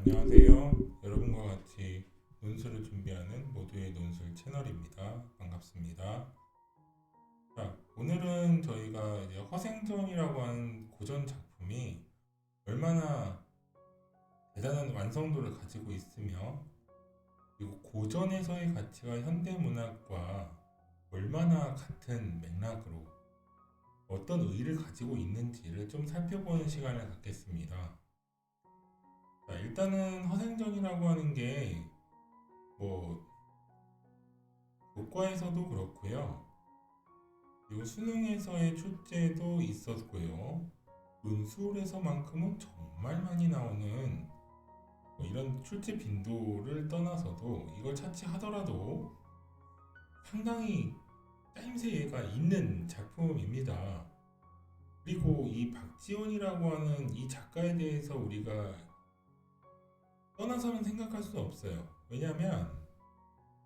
안녕하세요. 여러분과 같이 논술을 준비하는 모두의 논술 채널입니다. 반갑습니다. 자, 오늘은 저희가 이제 허생전이라고 하는 고전 작품이 얼마나 대단한 완성도를 가지고 있으며 그리고 고전에서의 가치가 현대문학과 얼마나 같은 맥락으로 어떤 의의를 가지고 있는지를 좀 살펴보는 시간을 갖겠습니다. 자, 일단은 허생전이라고 하는 게 뭐 교과에서도 그렇고요. 그리고 수능에서의 출제도 있었고요. 논술에서만큼은 정말 많이 나오는 뭐 이런 출제 빈도를 떠나서도 이걸 차치하더라도 상당히 짜임새가 있는 작품입니다. 그리고 이 박지원이라고 하는 이 작가에 대해서 우리가 떠나서는 생각할 수 없어요. 왜냐하면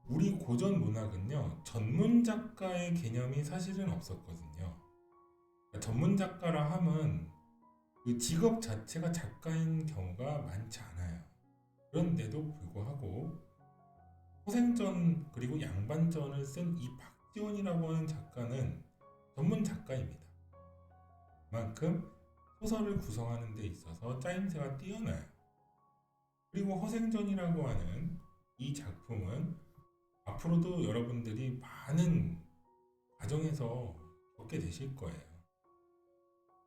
우리 고전 문학은요, 전문 작가의 개념이 사실은 없었거든요. 그러니까 전문 작가라 함은 그 직업 자체가 작가인 경우가 많지 않아요. 그런데도 불구하고 호생전 그리고 양반전을 쓴 이 박지원이라고 하는 작가는 전문 작가입니다. 그만큼 소설을 구성하는 데 있어서 짜임새가 뛰어나요. 그리고 허생전이라고 하는 이 작품은 앞으로도 여러분들이 많은 과정에서 겪게 되실 거예요.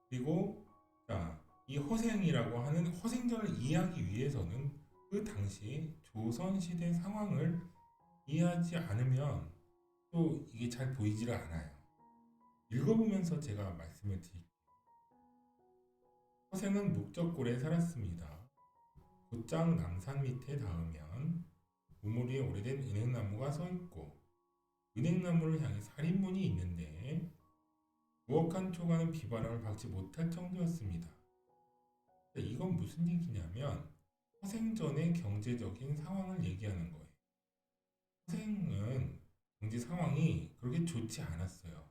그리고 이 허생이라고 하는 허생전을 이해하기 위해서는 그 당시 조선시대 상황을 이해하지 않으면 또 이게 잘 보이지를 않아요. 읽어보면서 제가 말씀을 드릴게요. 허생은 목적골에 살았습니다. 곧장 남산 밑에 닿으면 우물 위에 오래된 은행나무가 서 있고 은행나무를 향해 살인문이 있는데 부엌한 초가는 비바람을 박지 못할 정도였습니다. 이건 무슨 얘기냐면 허생전의 경제적인 상황을 얘기하는 거예요. 허생은 경제 상황이 그렇게 좋지 않았어요.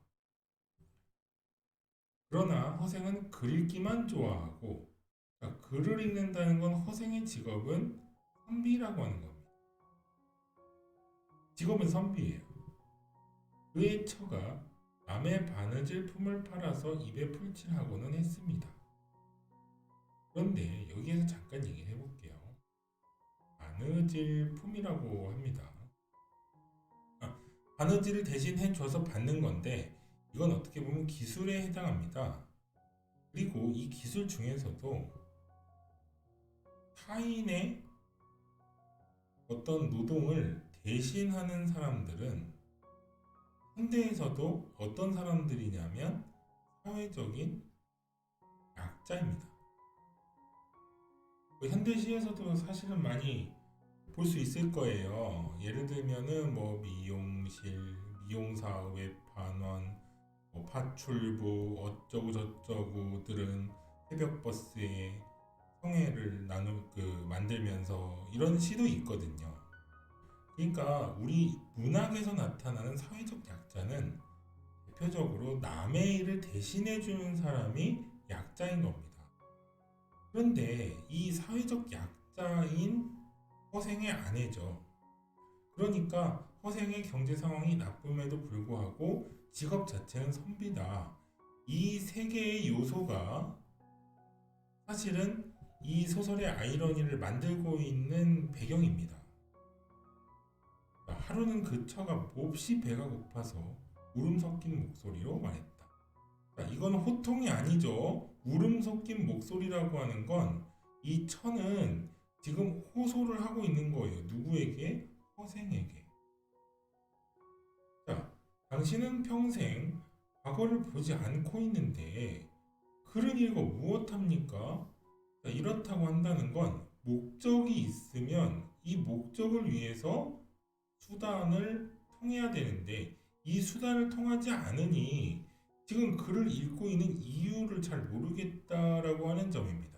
그러나 허생은 글 읽기만 좋아하고, 그러니까 글을 읽는다는 건 허생의 직업은 선비라고 하는 겁니다. 직업은 선비예요. 그의 처가 남의 바느질 품을 팔아서 입에 풀칠하고는 했습니다. 그런데 여기에서 잠깐 얘기를 해볼게요. 바느질 품이라고 합니다. 바느질을 대신 해줘서 받는 건데 이건 어떻게 보면 기술에 해당합니다. 그리고 이 기술 중에서도 타인의 어떤 노동을 대신하는 사람들은 현대에서도 어떤 사람들이냐면 사회적인 약자입니다. 현대시에서도 사실은 많이 볼 수 있을 거예요. 예를 들면은 뭐 미용실, 미용사, 외판원, 뭐 파출부, 어쩌고 저쩌고들은 새벽버스에 성애를 만들면서 이런 시도 있거든요. 그러니까 우리 문학에서 나타나는 사회적 약자는 대표적으로 남의 일을 대신해주는 사람이 약자인 겁니다. 그런데 이 사회적 약자인 허생의 아내죠. 그러니까 허생의 경제 상황이 나쁨에도 불구하고 직업 자체는 선비다. 이 세 개의 요소가 사실은 이 소설의 아이러니를 만들고 있는 배경입니다. 하루는 그 처가 몹시 배가 고파서 울음 섞인 목소리로 말했다. 이건 호통이 아니죠. 울음 섞인 목소리라고 하는 건 이 처는 지금 호소를 하고 있는 거예요. 누구에게? 허생에게. 자, 당신은 평생 과거를 보지 않고 있는데 글을 읽어 무엇합니까? 자, 이렇다고 한다는 건 목적이 있으면 이 목적을 위해서 수단을 통해야 되는데 이 수단을 통하지 않으니 지금 글을 읽고 있는 이유를 잘 모르겠다라고 하는 점입니다.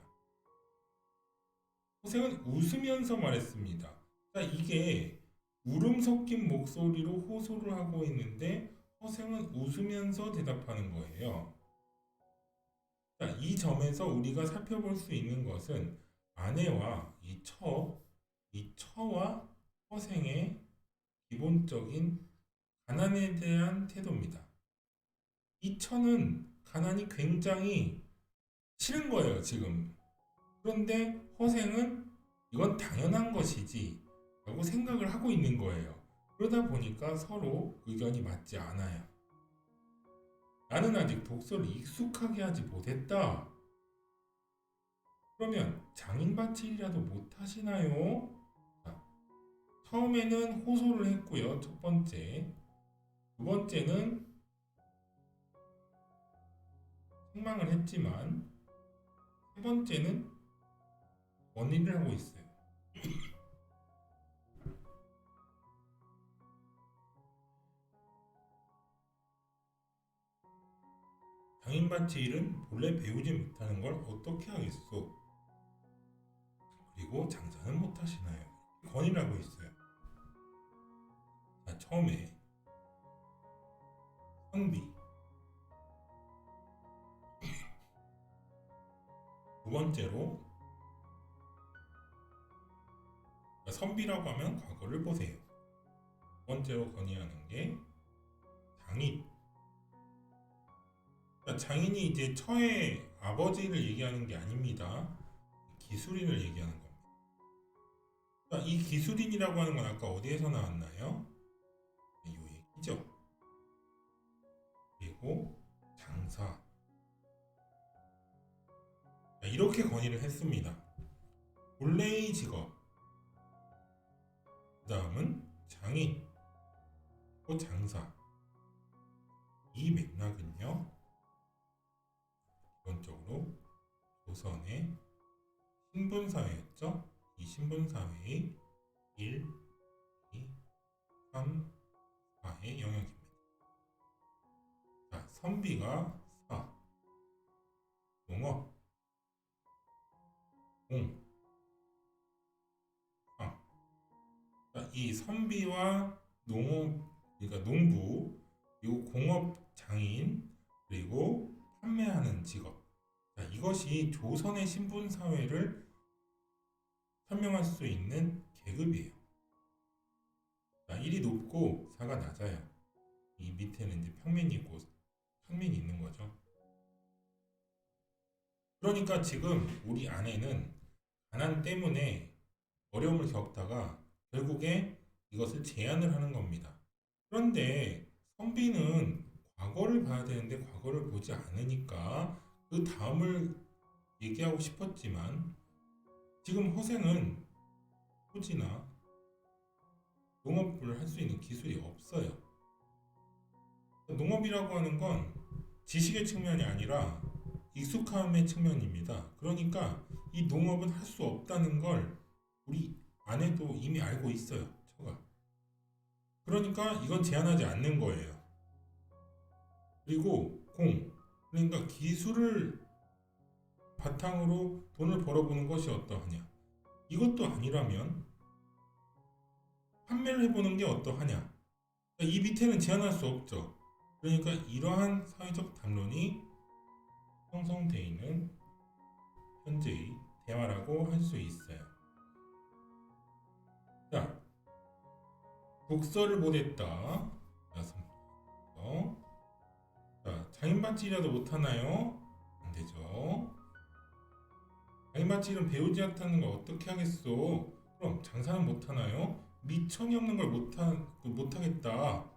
허생은 웃으면서 말했습니다. 자, 이게 울음 섞인 목소리로 호소를 하고 있는데 허생은 웃으면서 대답하는 거예요. 자, 이 점에서 우리가 살펴볼 수 있는 것은 아내와 이 처와 허생의 기본적인 가난에 대한 태도입니다. 이 처는 가난이 굉장히 싫은 거예요, 지금. 그런데 허생은 이건 당연한 것이지 라고 생각을 하고 있는 거예요. 그러다 보니까 서로 의견이 맞지 않아요. 나는 아직 독서를 익숙하게 하지 못했다. 그러면 장인바칠이라도 못하시나요? 자, 처음에는 호소를 했고요. 첫 번째. 두 번째는 책망을 했지만 세 번째는 원인을 하고 있어요. 장인바칠은 본래 배우지 못하는 걸 어떻게 하겠소? 그리고 장사는 못하시나요? 건의를 하고 있어요. 자, 처음에 선비, 두 번째로 선비라고 하면 과거를 보세요. 두 번째로 건의하는 게 장인. 장인이 이제 처의 아버지를 얘기하는 게 아닙니다. 기술인을 얘기하는 겁니다. 이 기술인이라고 하는 건 아까 어디에서 나왔나요? 이 얘기죠. 그리고 장사. 이렇게 건의를 했습니다. 본래의 직업, 그 다음은 장인, 또 장사. 이 맥락은요, 기본적으로 조선의 신분사회였죠. 이 신분사회의 1, 2, 3, 4의 영역입니다. 자, 선비가 사, 농업, 공, 상. 자, 이 선비와 농업, 그러니까 농부, 그리고 공업 장인, 그리고 판매하는 직업. 자, 이것이 조선의 신분 사회를 설명할 수 있는 계급이에요. 자, 1이 높고 4가 낮아요. 이 밑에는 이제 평면이 있고 평면이 있는 거죠. 그러니까 지금 우리 아내는 가난 때문에 어려움을 겪다가 결국에 이것을 제안을 하는 겁니다. 그런데 선비는 과거를 봐야 되는데 과거를 보지 않으니까 그 다음을 얘기하고 싶었지만 지금 허생은 토지나 농업을 할 수 있는 기술이 없어요. 농업이라고 하는 건 지식의 측면이 아니라 익숙함의 측면입니다. 그러니까 이 농업은 할 수 없다는 걸 우리 아내도 이미 알고 있어요. 처가. 그러니까 이건 제한하지 않는 거예요. 그리고 그러니까 기술을 바탕으로 돈을 벌어보는 것이 어떠하냐. 이것도 아니라면 판매를 해보는 게 어떠하냐. 이 밑에는 제한할 수 없죠. 그러니까 이러한 사회적 담론이 형성되어 있는 현재의 대화라고 할 수 있어요. 자, 독서를 못했다. 자, 장인반질이라도 못하나요? 안 되죠. 장인반질은 배우지 않다는 걸 어떻게 하겠소? 그럼 장사는 못하나요? 미천이 없는 걸 못하겠다.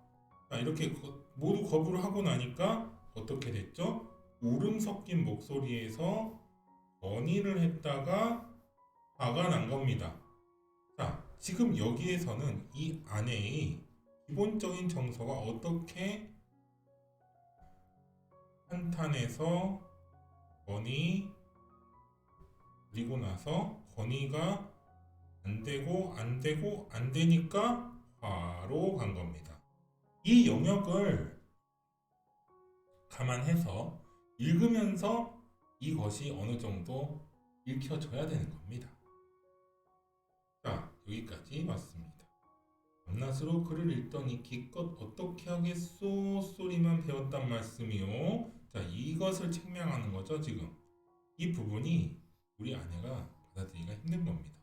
자, 이렇게 모두 거부를 하고 나니까 어떻게 됐죠? 울음 섞인 목소리에서 건의를 했다가 화가 난 겁니다. 자, 지금 여기에서는 이 아내의 기본적인 정서가 어떻게 한탄해서 건의 그리고 나서 건의가 안 되니까 화로 간 겁니다. 이 영역을 감안해서 읽으면서 이것이 어느 정도 읽혀져야 되는 겁니다. 자, 여기까지 왔습니다. 밤낮으로 글을 읽더니 기껏 어떻게 하겠소 소리만 배웠단 말씀이요. 자, 이것을 책명하는 거죠. 지금 이 부분이 우리 아내가 받아들이기가 힘든 겁니다.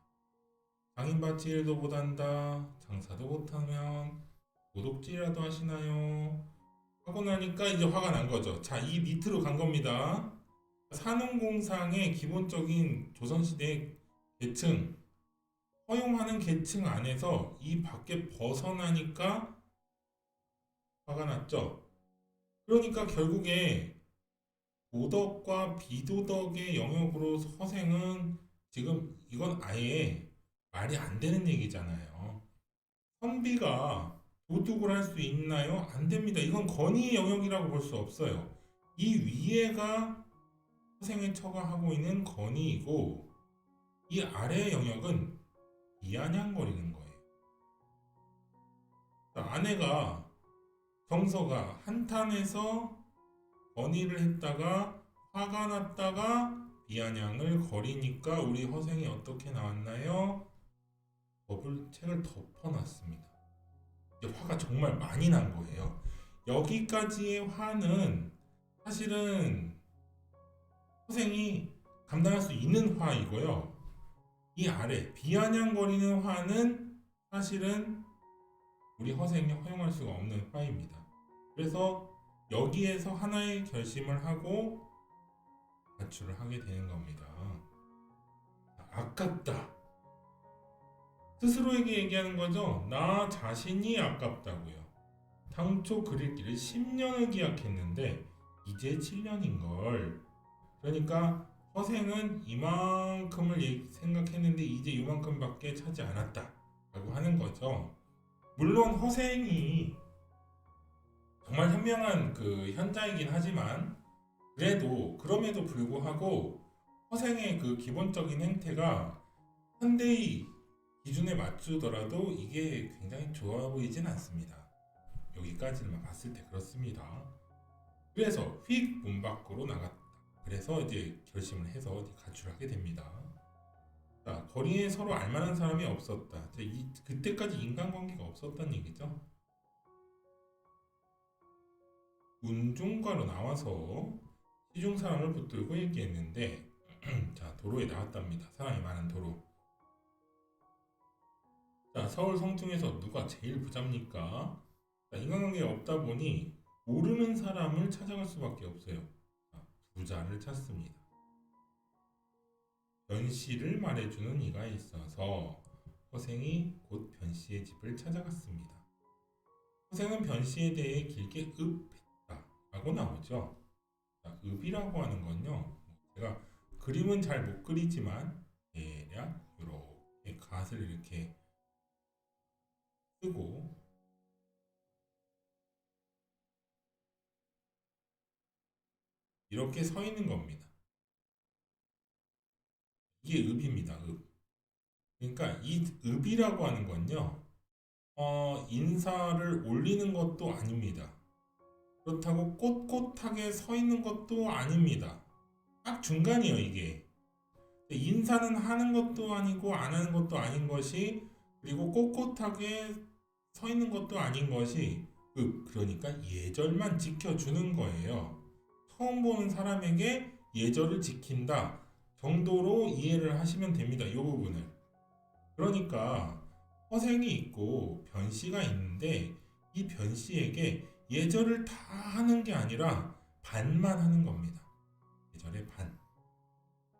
장인밭이 일도 못한다, 장사도 못하면 도둑질이라도 하시나요? 하고 나니까 이제 화가 난 거죠. 자, 이 밑으로 간 겁니다. 산업공상의 기본적인 조선시대 계층, 허용하는 계층 안에서 이 밖에 벗어나니까 화가 났죠. 그러니까 결국에 도덕과 비도덕의 영역으로 허생은 지금 이건 아예 말이 안 되는 얘기잖아요. 선비가 도둑을 할 수 있나요? 안 됩니다. 이건 권위의 영역이라고 볼 수 없어요. 이 위에가 허생에 처가하고 있는 권위이고 이 아래의 영역은 비아냥거리는 거예요. 아내가 정서가 한탄해서 건의를 했다가 화가 났다가 비아냥을 거리니까 우리 허생이 어떻게 나왔나요? 책을 덮어놨습니다. 이제 화가 정말 많이 난 거예요. 여기까지의 화는 사실은 허생이 감당할 수 있는 화이고요. 이 아래 비아냥거리는 화는 사실은 우리 허생이 허용할 수가 없는 화입니다. 그래서 여기에서 하나의 결심을 하고 가출을 하게 되는 겁니다. 아깝다. 스스로에게 얘기하는 거죠. 나 자신이 아깝다고요. 당초 그릴길을 10년을 기약했는데 이제 7년인걸. 그러니까 허생은 이만큼을 생각했는데 이제 이만큼밖에 차지 않았다 라고 하는 거죠. 물론 허생이 정말 현명한 그 현자이긴 하지만 그럼에도 불구하고 허생의 그 기본적인 행태가 현대의 기준에 맞추더라도 이게 굉장히 좋아 보이진 않습니다. 여기까지만 봤을 때 그렇습니다. 그래서 휙 문 밖으로 나갔다. 그래서 이제 결심을 해서 가출하게 됩니다. 자, 거리에 서로 알만한 사람이 없었다. 그때까지 인간관계가 없었다는 얘기죠. 운중과로 나와서 시중 사람을 붙들고 얘기했는데 자, 도로에 나왔답니다. 사람이 많은 도로. 자, 서울 성중에서 누가 제일 부자입니까? 자, 인간관계가 없다 보니 모르는 사람을 찾아갈 수밖에 없어요. 자, 부자를 찾습니다. 변씨를 말해주는 이가 있어서 허생이 곧 변씨의 집을 찾아갔습니다. 허생은 변씨에 대해 길게 읍했다 라고 나오죠. 자, 읍이라고 하는 건요, 제가 그림은 잘 못 그리지만 대략 이렇게 갓을 이렇게 쓰고 이렇게 서 있는 겁니다. 이게 읍입니다. 읍. 그러니까 이 읍이라고 하는 건요, 인사를 올리는 것도 아닙니다. 그렇다고 꼿꼿하게 서 있는 것도 아닙니다. 딱 중간이에요, 이게. 인사는 하는 것도 아니고 안 하는 것도 아닌 것이, 그리고 꼿꼿하게 서 있는 것도 아닌 것이 그러니까 예절만 지켜주는 거예요. 처음 보는 사람에게 예절을 지킨다 정도로 이해를 하시면 됩니다. 이 부분을. 그러니까 허생이 있고 변씨가 있는데 이 변씨에게 예절을 다 하는 게 아니라 반만 하는 겁니다. 예절의 반.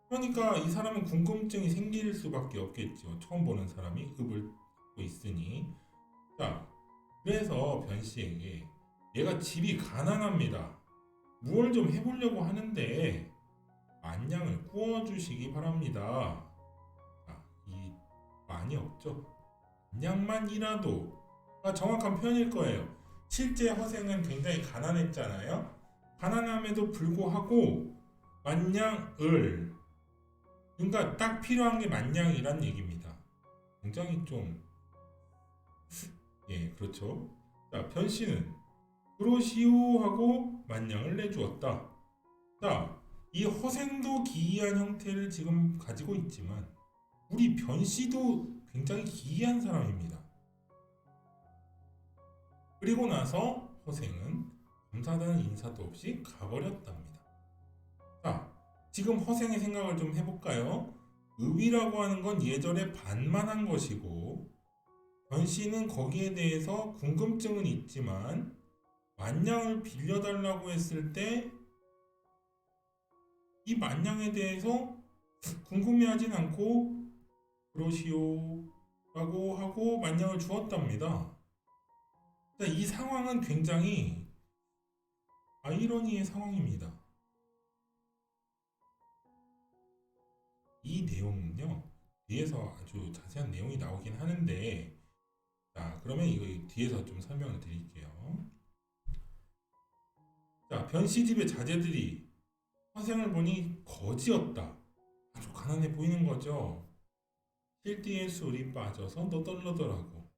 그러니까 이 사람은 궁금증이 생길 수밖에 없겠죠. 처음 보는 사람이 읍을 듣고 있으니. 자, 그래서 변씨에게 얘가 집이 가난합니다. 무얼 좀 해보려고 하는데 만냥을 구워주시기 바랍니다. 자, 이 많이 없죠. 만냥만이라도 정확한 표현일 거예요. 실제 허생은 굉장히 가난했잖아요. 가난함에도 불구하고 만냥을, 그러니까 딱 필요한 게 만냥이란 얘기입니다. 굉장히 좀 그렇죠. 자, 변씨는 그러시오 하고 만냥을 내주었다. 자, 이 허생도 기이한 형태를 지금 가지고 있지만 우리 변씨도 굉장히 기이한 사람입니다. 그리고 나서 허생은 감사하다는 인사도 없이 가버렸답니다. 자, 지금 허생의 생각을 좀 해볼까요? 읍이라고 하는 건 예절에 반만한 것이고 변씨는 거기에 대해서 궁금증은 있지만 만냥을 빌려달라고 했을 때 이 만냥에 대해서 궁금해하진 않고 그러시오 라고 하고 만냥을 주었답니다. 이 상황은 굉장히 아이러니의 상황입니다. 이 내용은요, 뒤에서 아주 자세한 내용이 나오긴 하는데, 자, 그러면 이거 뒤에서 좀 설명을 드릴게요. 자, 변씨 집의 자제들이 허생을 보니 거지였다. 아주 가난해 보이는 거죠. 실띠의 술이 빠져서 너덜너덜하고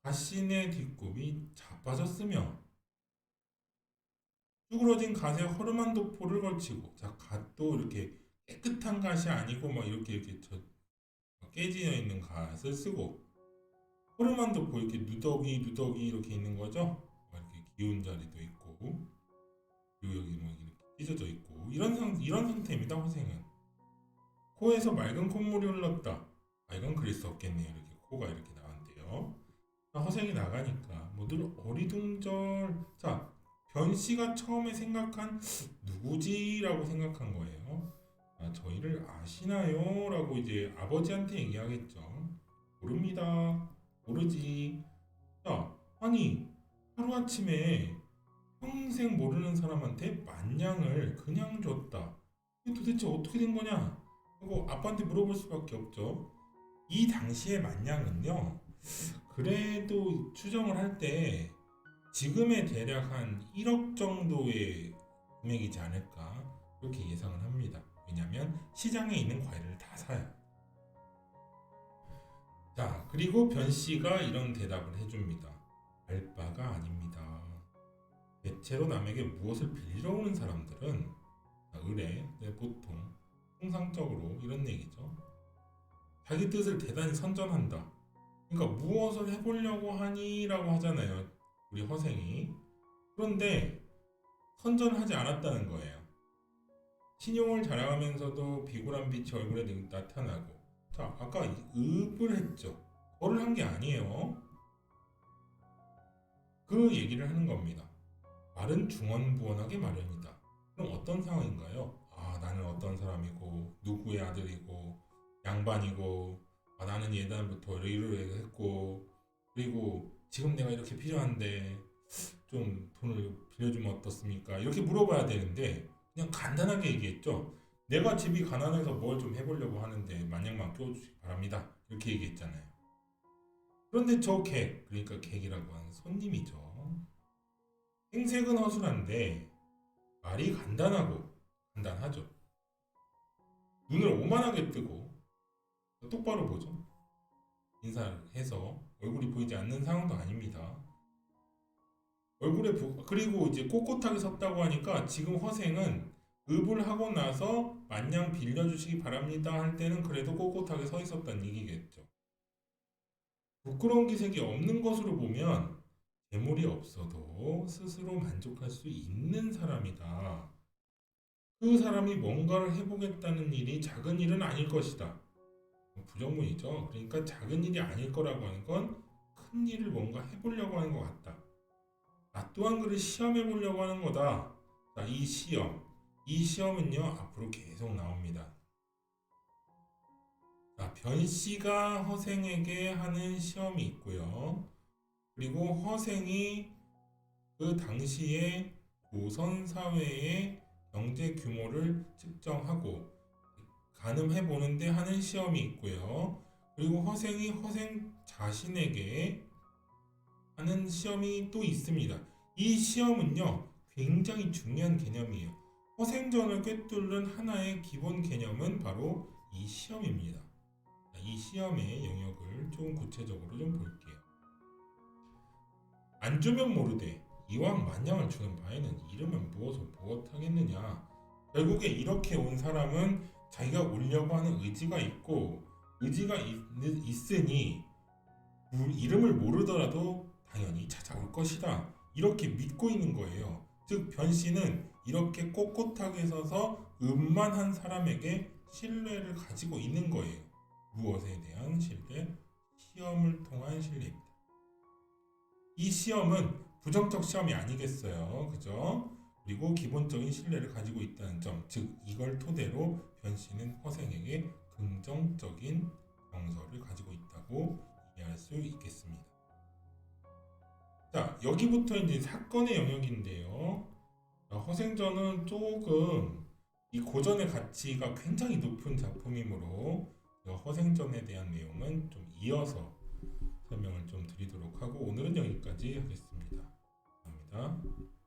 갓신의 뒷굽이 자빠졌으며 쭈그러진 갓에 허름한 도포를 걸치고, 자, 갓도 이렇게 깨끗한 갓이 아니고 막 이렇게 깨지어 있는 갓을 쓰고 허름한 도포 이렇게 누더기 이렇게 있는 거죠. 이렇게 기운 자리도 있고 그리고 여기 뭐 이렇게 찢어져 있고 이런 상태입니다. 허생은 코에서 맑은 콧물이 흘렀다. 아, 이건 그릴 수 없겠네요. 이렇게 코가 이렇게 나왔는데요. 허생이 나가니까 뭐 늘 어리둥절. 자, 변씨가 처음에 생각한 누구지라고 생각한 거예요. 아, 저희를 아시나요? 라고 이제 아버지한테 얘기하겠죠. 모릅니다. 모르지. 자, 아니 하루아침에 평생 모르는 사람한테 만냥을 그냥 줬다. 이게 도대체 어떻게 된 거냐? 하고 아빠한테 물어볼 수밖에 없죠. 이 당시의 만냥은요, 그래도 추정을 할 때 지금의 대략 한 1억 정도의 금액이지 않을까 그렇게 예상을 합니다. 왜냐하면 시장에 있는 과일을 다 사요. 자, 그리고 변씨가 이런 대답을 해줍니다. 알 바가 아닙니다. 대체로 남에게 무엇을 빌리러 오는 사람들은 의뢰, 보통 통상적으로 이런 얘기죠. 자기 뜻을 대단히 선전한다. 그러니까 무엇을 해보려고 하니? 라고 하잖아요. 우리 허생이. 그런데 선전하지 않았다는 거예요. 신용을 자랑하면서도 비굴한 빛이 얼굴에 나타나고, 자, 아까 읍을 했죠. 거를 한 게 아니에요. 그 얘기를 하는 겁니다. 말은 중언부언하게 마련이다. 그럼 어떤 상황인가요? 아, 나는 어떤 사람이고 누구의 아들이고 양반이고, 아, 나는 예전부터 이러이러 했고, 그리고 지금 내가 이렇게 필요한데 좀 돈을 빌려주면 어떻습니까? 이렇게 물어봐야 되는데 그냥 간단하게 얘기했죠. 내가 집이 가난해서 뭘 좀 해보려고 하는데 만약만 껴주시기 바랍니다. 이렇게 얘기했잖아요. 그런데 저 객, 그러니까 객이라고 하는 손님이죠. 행색은 허술한데 말이 간단하죠. 눈을 오만하게 뜨고 똑바로 보죠. 인사를 해서 얼굴이 보이지 않는 상황도 아닙니다. 그리고 이제 꼿꼿하게 섰다고 하니까 지금 허생은 읍을 하고 나서 만냥 빌려주시기 바랍니다 할 때는 그래도 꼿꼿하게 서 있었다는 얘기겠죠. 부끄러운 기색이 없는 것으로 보면 재물이 없어도 스스로 만족할 수 있는 사람이다. 그 사람이 뭔가를 해보겠다는 일이 작은 일은 아닐 것이다. 부정문이죠. 그러니까 작은 일이 아닐 거라고 하는 건 큰 일을 뭔가 해보려고 하는 것 같다. 나 또한 그를 시험해보려고 하는 거다. 자, 이 시험은요 앞으로 계속 나옵니다. 자, 변씨가 허생에게 하는 시험이 있고요. 그리고 허생이 그 당시에 조선 사회의 경제 규모를 측정하고 가늠해 보는데 하는 시험이 있고요. 그리고 허생이 허생 자신에게 하는 시험이 또 있습니다. 이 시험은요 굉장히 중요한 개념이에요. 허생전을 꿰뚫는 하나의 기본 개념은 바로 이 시험입니다. 이 시험의 영역을 좀 구체적으로 좀 볼게요. 안 주면 모르되 이왕 만냥을 주는 바에는 이르면 무엇을 무엇하겠느냐. 결국에 이렇게 온 사람은 자기가 오려고 하는 의지가 있고 의지가 있으니 이름을 모르더라도 당연히 찾아올 것이다. 이렇게 믿고 있는 거예요. 즉 변씨는 이렇게 꼿꼿하게 서서 읍만 한 사람에게 신뢰를 가지고 있는 거예요. 무엇에 대한 신뢰? 시험을 통한 신뢰입니다. 이 시험은 부정적 시험이 아니겠어요. 그죠? 그리고 기본적인 신뢰를 가지고 있다는 점, 즉 이걸 토대로 변씨는 허생에게 긍정적인 정서를 가지고 있다고 이해할 수 있겠습니다. 자, 여기부터 이제 사건의 영역인데요. 허생전은 조금 이 고전의 가치가 굉장히 높은 작품이므로 허생전에 대한 내용은 좀 이어서 설명을 좀 드리도록 하고 오늘은 여기까지 하겠습니다. 감사합니다.